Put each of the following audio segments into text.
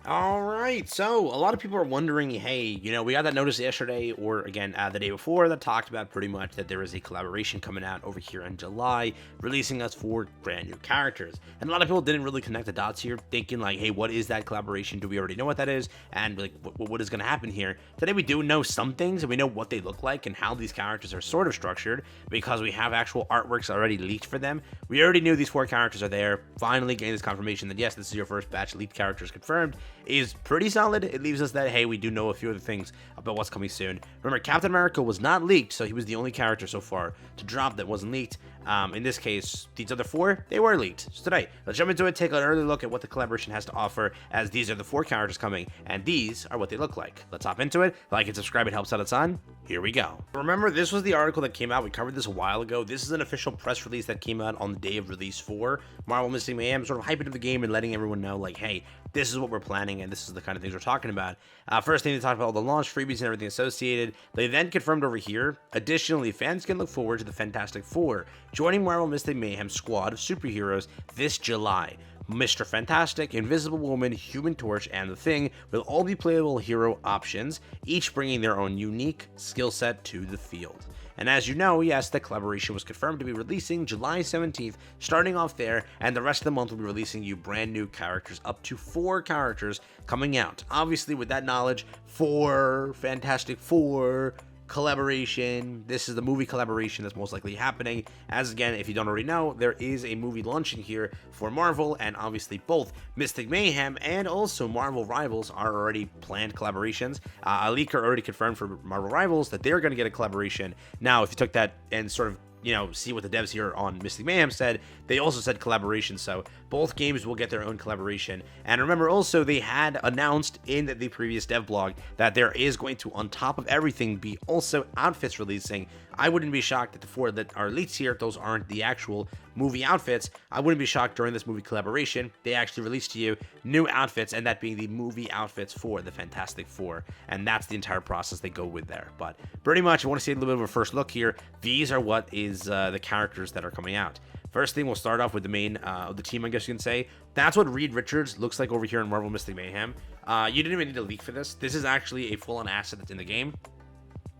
All right, so a lot of people are wondering, hey, we got that notice yesterday, or again, the day before, that talked about pretty much that there is a collaboration coming out over here in July, releasing us 4 brand new characters. And a lot of people didn't really connect the dots here, thinking like, hey, what is that collaboration? Do we already know what that is? And like, what is going to happen here? Today we do know some things, and we know what they look like and how these characters are sort of structured, because we have actual artworks already leaked for them. We already knew these 4 characters are there. Finally getting this confirmation that yes, this is your first batch leaked characters confirmed is pretty solid. It leaves us that, hey, we do know a few other things about what's coming soon. Remember, Captain America was not leaked, so he was the only character so far to drop that wasn't leaked. In this case, these other 4, they were leaked. So today, let's jump into it, take an early look at what the collaboration has to offer, as these are the 4 characters coming, and these are what they look like. Let's hop into it. Like and subscribe, it helps out a ton. Here we go. Remember, this was the article that came out. We covered this a while ago. This is an official press release that came out on the day of release for Marvel Mystic Mayhem, sort of hyping up the game and letting everyone know, like, hey, this is what we're planning, and this is the kind of things we're talking about. First thing, they talked about all the launch freebies and everything associated. They then confirmed over here, additionally, fans can look forward to the Fantastic Four joining Marvel Mystic Mayhem squad of superheroes this July. Mr. Fantastic, Invisible Woman, Human Torch, and The Thing will all be playable hero options, each bringing their own unique skill set to the field. And as you know, yes, the collaboration was confirmed to be releasing July 17th, starting off there, and the rest of the month will be releasing you brand new characters, up to 4 characters coming out. Obviously, with that knowledge, 4 Fantastic Four collaboration. This is the movie collaboration that's most likely happening, as again, if you don't already know, there is a movie launching here for Marvel, and obviously both Mystic Mayhem and also Marvel Rivals are already planned collaborations. A leaker already confirmed for Marvel Rivals that they're going to get a collaboration. Now, if you took that and sort of see what the devs here on Mystic Mayhem said, they also said collaboration, so both games will get their own collaboration. And remember also, they had announced in the previous dev blog that there is going to, on top of everything, be also outfits releasing. I wouldn't be shocked that the 4 that are leaked here, those aren't the actual movie outfits. I wouldn't be shocked during this movie collaboration, they actually released to you new outfits, and that being the movie outfits for the Fantastic Four. And that's the entire process they go with there. But pretty much, I want to see a little bit of a first look here. These are what is the characters that are coming out. First thing, we'll start off with the main of the team, I guess you can say. That's what Reed Richards looks like over here in Marvel Mystic Mayhem. You didn't even need a leak for this. This is actually a full-on asset that's in the game.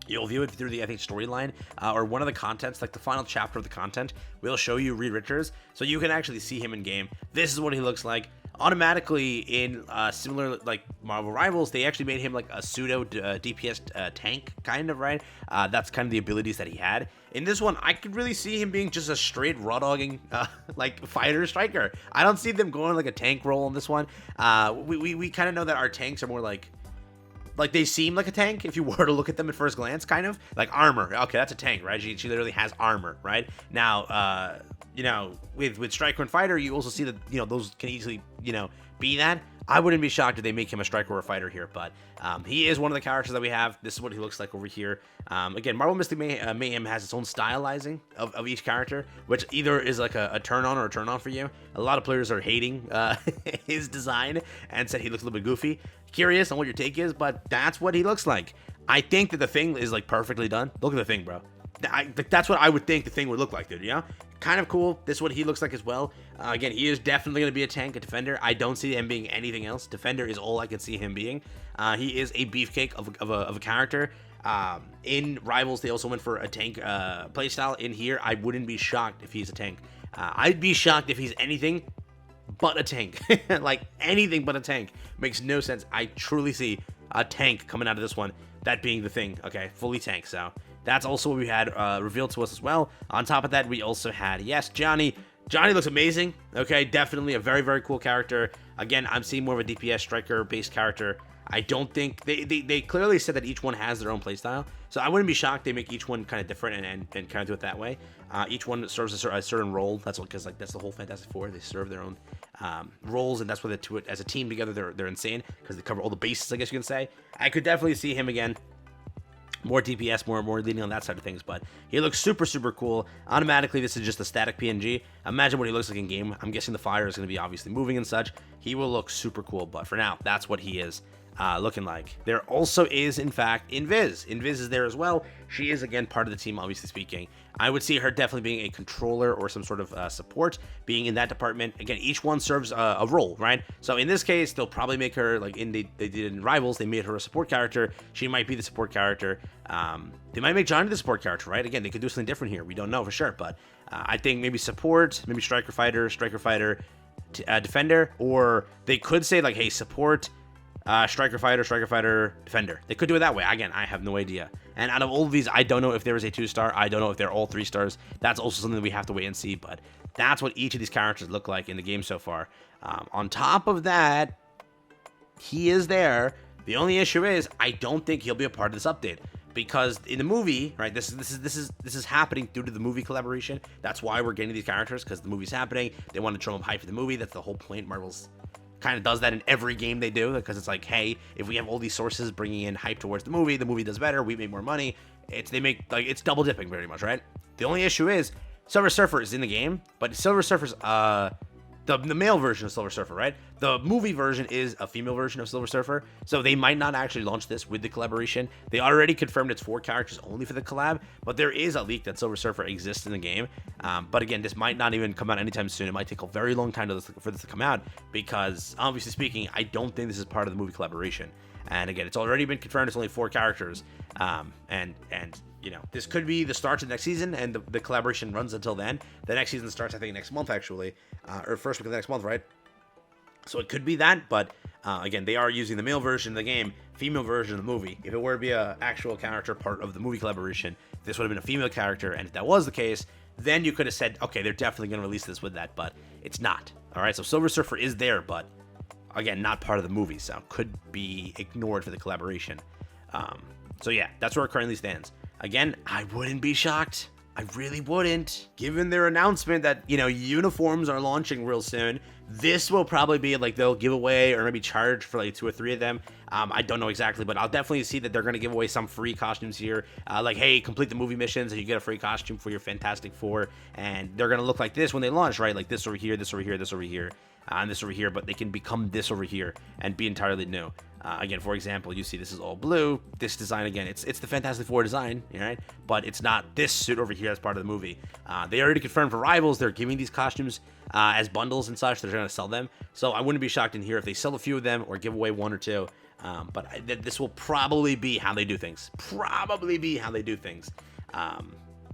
You'll view it through the, I think, storyline, or one of the contents, like the final chapter of the content, will show you Reed Richards, so you can actually see him in game. This is what he looks like. Automatically, in similar, like Marvel Rivals, they actually made him like a pseudo DPS tank, kind of, right? That's kind of the abilities that he had. In this one, I could really see him being just a straight raw dogging, like fighter striker. I don't see them going like a tank role in this one. We kind of know that our tanks are more like they seem like a tank if you were to look at them at first glance, kind of like armor. Okay, that's a tank, right? She literally has armor, right? Now, with striker and fighter, you also see that those can easily be that. I wouldn't be shocked if they make him a striker or a fighter here, but he is one of the characters that we have. This is what he looks like over here. Again, Marvel Mystic Mayhem has its own stylizing of each character, which either is like a turn on or a turn off for you. A lot of players are hating his design and said he looks a little bit goofy. Curious on what your take is, but that's what he looks like. I think that the Thing is like perfectly done. Look at the Thing, bro. That's what I would think the Thing would look like, dude. Kind of cool. This is what he looks like as well. Again, he is definitely going to be a tank, a defender. I don't see him being anything else. Defender is all I can see him being. He is a beefcake of a character. In Rivals, they also went for a tank playstyle. In here, I wouldn't be shocked if he's a tank. I'd be shocked if he's anything but a tank. Like anything but a tank. Makes no sense. I truly see a tank coming out of this one. That being the Thing. Okay, fully tank. So that's also what we had revealed to us as well. On top of that, we also had, yes, Johnny. Johnny looks amazing. Okay, definitely a very, very cool character. Again, I'm seeing more of a DPS striker-based character. I don't think... They clearly said that each one has their own playstyle. So I wouldn't be shocked they make each one kind of different and kind of do it that way. Each one serves a certain role. That's what, because like that's the whole Fantastic Four. They serve their own roles, and that's why they do it as a team together. They're insane because they cover all the bases, I guess you can say. I could definitely see him again. More DPS, more leading on that side of things, but he looks super, super cool. Automatically, this is just a static PNG. Imagine what he looks like in game. I'm guessing the fire is going to be obviously moving and such. He will look super cool, but for now, that's what he is. looking like. There also is, in fact, Invis. Invis is there as well. She is, again, part of the team, obviously speaking. I would see her definitely being a controller or some sort of support, being in that department. Again, each one serves a role, right? So in this case, they'll probably make her, like they did in Rivals, they made her a support character. She might be the support character. They might make Johnny the support character, right? Again, they could do something different here. We don't know for sure, but I think maybe support, maybe striker fighter, defender, or they could say like, hey, support, striker fighter, defender. They could do it that way. Again, I have no idea. And out of all of these, I don't know if there is a 2-star. I don't know if they're all 3 stars. That's also something that we have to wait and see. But that's what each of these characters look like in the game so far. On top of that, he is there. The only issue is I don't think he'll be a part of this update. Because in the movie, right, this is happening due to the movie collaboration. That's why we're getting these characters, because the movie's happening. They want to drum up hype for the movie. That's the whole point. Marvel's kind of does that in every game they do, because it's like, hey, if we have all these sources bringing in hype towards the movie does better, we make more money. It's double dipping very much, right? The only issue is Silver Surfer is in the game, but Silver Surfer's the male version of Silver Surfer, right? The movie version is a female version of Silver Surfer, so they might not actually launch this with the collaboration. They already confirmed it's 4 characters only for the collab, but there is a leak that Silver Surfer exists in the game. But again, this might not even come out anytime soon. It might take a very long time for this to come out, because obviously speaking, I don't think this is part of the movie collaboration. And again, it's already been confirmed it's only 4 characters, and you know, this could be the start of the next season, and the collaboration runs until then. The next season starts, I think, next month, actually, or first week of the next month, right? So it could be that, but again, they are using the male version of the game, female version of the movie. If it were to be an actual character part of the movie collaboration, this would have been a female character, and if that was the case, then you could have said, okay, they're definitely going to release this with that, but it's not. All right, so Silver Surfer is there, but again, not part of the movie, so could be ignored for the collaboration. So yeah, that's where it currently stands. Again, I wouldn't be shocked. I really wouldn't. Given their announcement that, you know, uniforms are launching real soon, this will probably be like they'll give away or maybe charge for like 2 or 3 of them. I don't know exactly, but I'll definitely see that they're going to give away some free costumes here. Like, hey, complete the movie missions and you get a free costume for your Fantastic Four. And they're going to look like this when they launch, right? Like this over here, this over here, this over here, and this over here. But they can become this over here and be entirely new. Again, for example, you see this is all blue. This design, again, it's the Fantastic Four design, right? But it's not this suit over here as part of the movie. They already confirmed for Rivals, they're giving these costumes as bundles and such. They're going to sell them. So I wouldn't be shocked in here if they sell a few of them or give away 1 or 2. But this will probably be how they do things.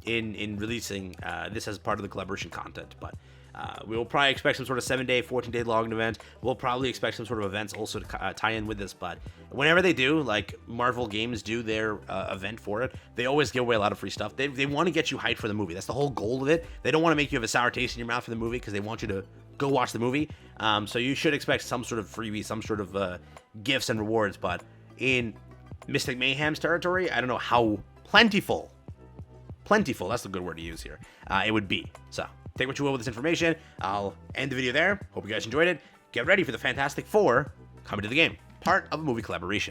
In releasing this as part of the collaboration content. But we will probably expect some sort of 7-day, 14-day long event. We'll probably expect some sort of events also to tie in with this. But whenever they do, like Marvel Games do their event for it, they always give away a lot of free stuff. They want to get you hyped for the movie. That's the whole goal of it. They don't want to make you have a sour taste in your mouth for the movie, because they want you to go watch the movie. So you should expect some sort of freebie, some sort of gifts and rewards. But in Mystic Mayhem's territory, I don't know how plentiful, that's the good word to use here, it would be. So take what you will with this information. I'll end the video there. Hope you guys enjoyed it. Get ready for the Fantastic Four coming to the game, part of a movie collaboration.